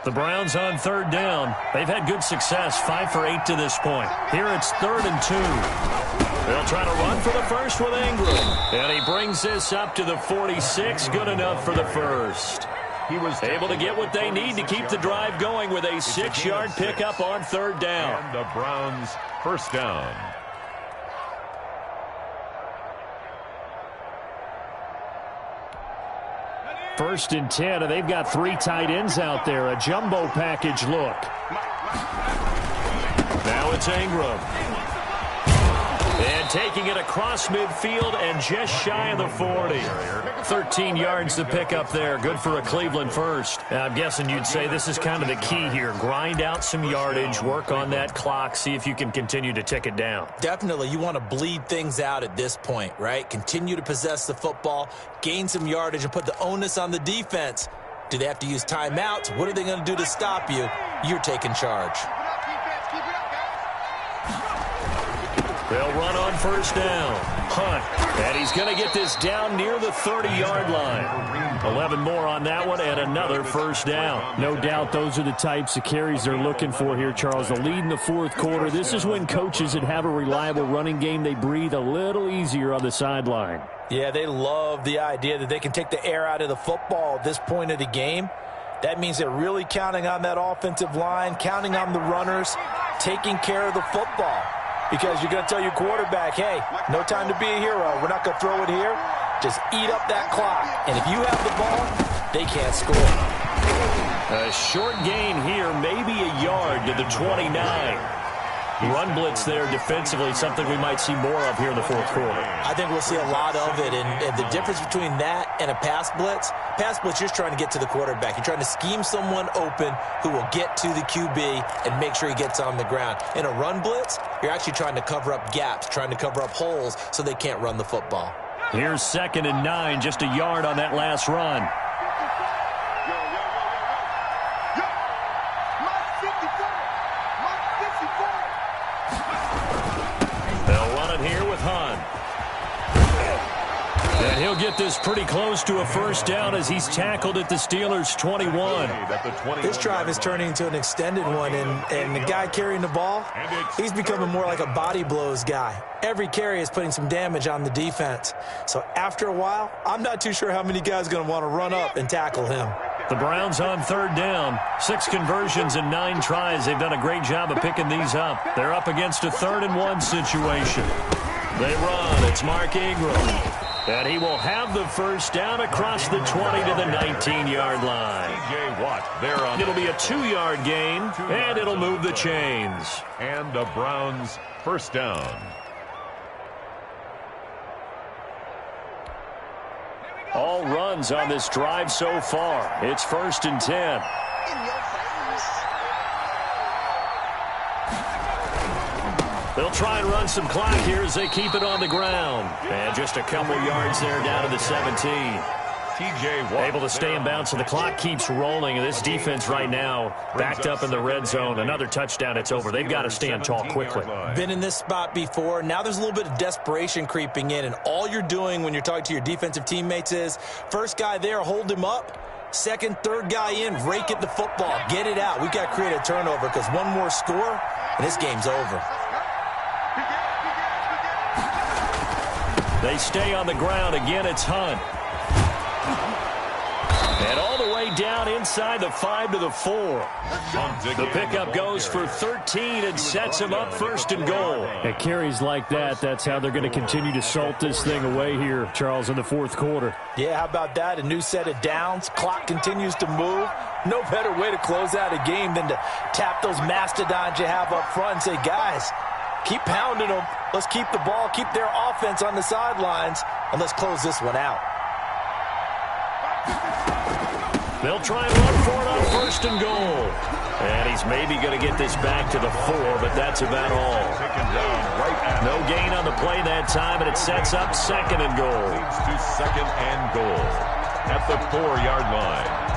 Speaker 6: The Browns on 3rd down. They've had good success, 5 for 8 to this point. Here it's 3rd and 2. They'll try to run for the first with Ingram. And he brings this up to the 46. Good enough for the first. He was able to get what they need to keep the drive going with a 6-yard pickup on 3rd down.
Speaker 7: And the Browns 1st down.
Speaker 6: First and 10, and they've got 3 tight ends out there. A jumbo package look. Now it's Ingram. And taking it across midfield and just shy of the 40. 13 yards to pick up there. Good for a Cleveland first. Now, I'm guessing you'd say this is kind of the key here. Grind out some yardage, work on that clock, see if you can continue to tick it down.
Speaker 8: Definitely. You want to bleed things out at this point, right? Continue to possess the football, gain some yardage, and put the onus on the defense. Do they have to use timeouts? What are they going to do to stop you? You're taking charge.
Speaker 6: They'll run on first down. Hunt. And he's going to get this down near the 30-yard line. 11 more on that one and another first down.
Speaker 10: No doubt those are the types of carries they're looking for here, Charles. The lead in the fourth quarter. This is when coaches that have a reliable running game, they breathe a little easier on the sideline.
Speaker 8: Yeah, they love the idea that they can take the air out of the football at this point of the game. That means they're really counting on that offensive line, counting on the runners, taking care of the football. Because you're going to tell your quarterback, hey, no time to be a hero. We're not going to throw it here. Just eat up that clock. And if you have the ball, they can't score.
Speaker 6: A short gain here, maybe a yard to the 29. Run blitz there defensively, something we might see more of here in the fourth quarter.
Speaker 8: I think we'll see a lot of it, and the difference between that and a pass blitz, you're just trying to get to the quarterback. You're trying to scheme someone open who will get to the QB and make sure he gets on the ground. In a run blitz, you're actually trying to cover up gaps, trying to cover up holes so they can't run the football.
Speaker 6: Here's 2nd and 9, just a yard on that last run. Here with Hunt. And he'll get this pretty close to a first down as he's tackled at the Steelers' 21.
Speaker 8: This drive is turning into an extended one, and the guy carrying the ball, he's becoming more like a body blows guy. Every carry is putting some damage on the defense. So after a while, I'm not too sure how many guys are going to want to run up and tackle him.
Speaker 6: The Browns on 3rd down. 6 conversions and 9 tries. They've done a great job of picking these up. They're up against a 3rd and 1 situation. They run. It's Mark Ingram. And he will have the first down across the 20 to the 19-yard line. It'll be a 2-yard gain, and it'll move the chains.
Speaker 7: And the Browns first down.
Speaker 6: All runs on this drive so far. It's 1st and 10. They'll try and run some clock here as they keep it on the ground. And just a couple yards there down to the 17. Able to stay in bounds, so the clock keeps rolling. And this defense right now backed up in the red zone. Another touchdown, it's over. They've got to stand tall quickly.
Speaker 8: Been in this spot before. Now there's a little bit of desperation creeping in. And all you're doing when you're talking to your defensive teammates is, first guy there, hold him up. Second, third guy in, rake at the football. Get it out. We've got to create a turnover because one more score, and this game's over.
Speaker 6: They stay on the ground. Again, it's Hunt. And all the way down inside the 5 to the 4. The pickup goes for 13 and sets him up 1st and goal.
Speaker 10: At carries like that, that's how they're going to continue to salt this thing away here, Charles, in the fourth quarter.
Speaker 8: Yeah, how about that? A new set of downs. Clock continues to move. No better way to close out a game than to tap those mastodons you have up front and say, guys, keep pounding them. Let's keep the ball, keep their offense on the sidelines, and let's close this one out.
Speaker 6: They'll try and run for it on 1st and goal. And he's maybe going to get this back to the 4, but that's about all. No gain on the play that time, and it sets up 2nd and goal.
Speaker 7: Leads to 2nd and goal at the 4-yard line.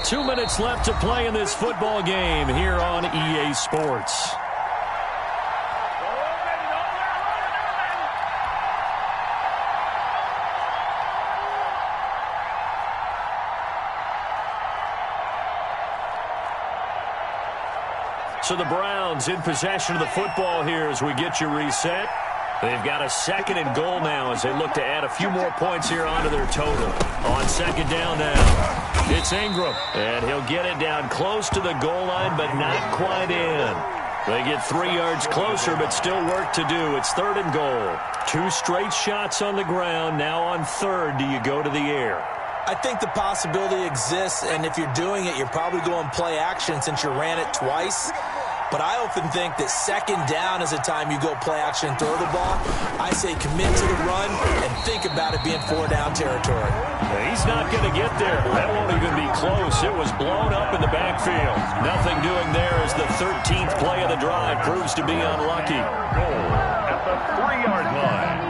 Speaker 6: Two minutes left to play in this football game here on EA Sports. So the Browns in possession of the football here as we get you reset. They've got a 2nd and goal now as they look to add a few more points here onto their total. On 2nd down now. It's Ingram, and he'll get it down close to the goal line, but not quite in. They get 3 yards closer, but still work to do. It's 3rd and goal. 2 straight shots on the ground. Now on 3rd, do you go to the air?
Speaker 8: I think the possibility exists, and if you're doing it, you're probably going play action since you ran it twice. But I often think that 2nd down is a time you go play action and throw the ball. I say commit to the run and think about it being 4-down territory.
Speaker 6: He's not going to get there. That won't even be close. It was blown up in the backfield. Nothing doing there as the 13th play of the drive proves to be unlucky.
Speaker 7: Goal at the 3-yard line.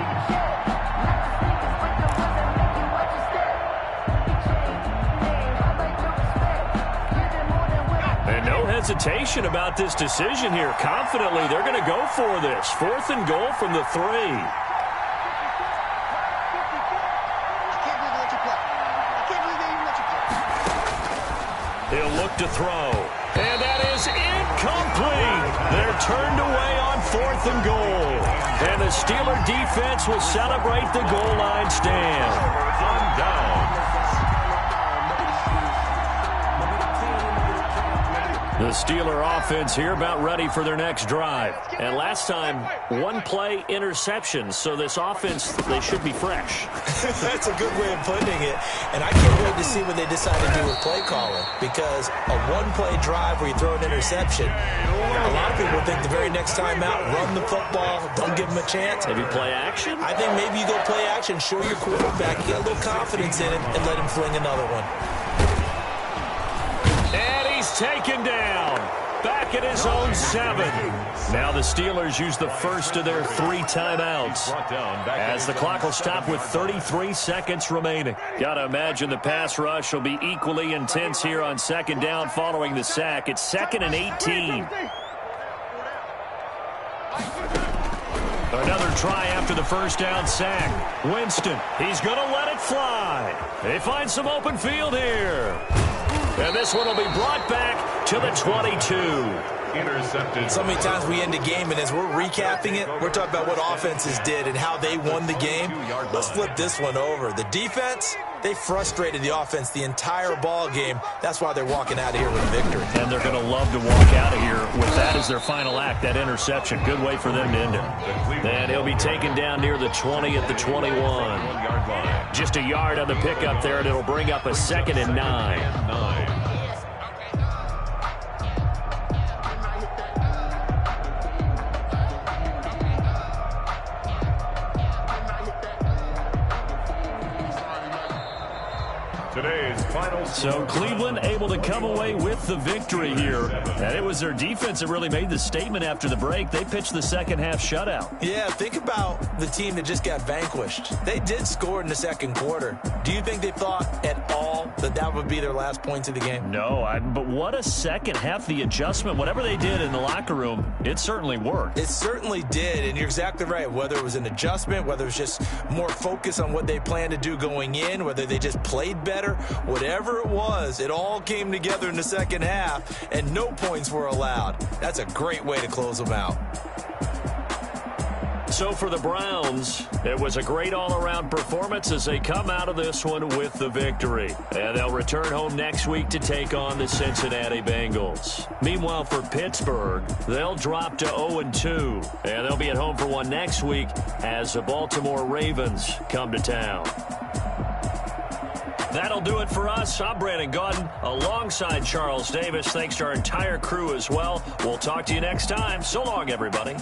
Speaker 6: hesitation about this decision here. Confidently, they're going to go for this. 4th and goal from the 3. He'll look to throw. And that is incomplete. They're turned away on 4th and goal. And the Steeler defense will celebrate the goal line stand.
Speaker 7: On down.
Speaker 6: The Steeler offense here about ready for their next drive. And last time, 1-play interceptions. So this offense, they should be fresh.
Speaker 8: That's a good way of putting it. And I can't wait to see what they decide to do with play calling. Because a 1-play drive where you throw an interception, a lot of people think the very next time out, run the football, don't give them a chance.
Speaker 6: Maybe play action?
Speaker 8: I think maybe you go play action, show your quarterback, you get a little confidence in him, and let him fling another one.
Speaker 6: And he's taken down. Back at his own 7. Now the Steelers use the first of their 3 timeouts. As the clock will stop with 33 seconds remaining. Got to imagine the pass rush will be equally intense here on 2nd down following the sack. It's 2nd and 18. Another try after the first down sack. Winston, he's going to let it fly. They find some open field here. And this one will be brought back to the 22.
Speaker 7: Intercepted.
Speaker 8: So many times we end a game, and as we're recapping it, we're talking about what offenses did and how they won the game. Let's flip this one over. The defense, they frustrated the offense the entire ball game. That's why they're walking out of here with a victory.
Speaker 6: And they're going to love to walk out of here with that as their final act, that interception. Good way for them to end it. And he'll be taken down near the 20 at the 21. Just a yard on the pickup there, and it'll bring up a 2nd and 9.
Speaker 7: Today's final.
Speaker 6: So Cleveland able to come away with the victory here. And it was their defense that really made the statement after the break. They pitched the second half shutout.
Speaker 8: Yeah, think about the team that just got vanquished. They did score in the second quarter. Do you think they thought at all that that would be their last points of the game?
Speaker 6: No, but what a second half. The adjustment, whatever they did in the locker room, it certainly worked.
Speaker 8: It certainly did, and you're exactly right. Whether it was an adjustment, whether it was just more focus on what they planned to do going in, whether they just played better, whatever it was, it all came together in the second half, and no points were allowed. That's a great way to close them out.
Speaker 6: So for the Browns, it was a great all-around performance as they come out of this one with the victory. And they'll return home next week to take on the Cincinnati Bengals. Meanwhile, for Pittsburgh, they'll drop to 0-2. And they'll be at home for one next week as the Baltimore Ravens come to town. That'll do it for us. I'm Brandon Gaudin alongside Charles Davis. Thanks to our entire crew as well. We'll talk to you next time. So long, everybody.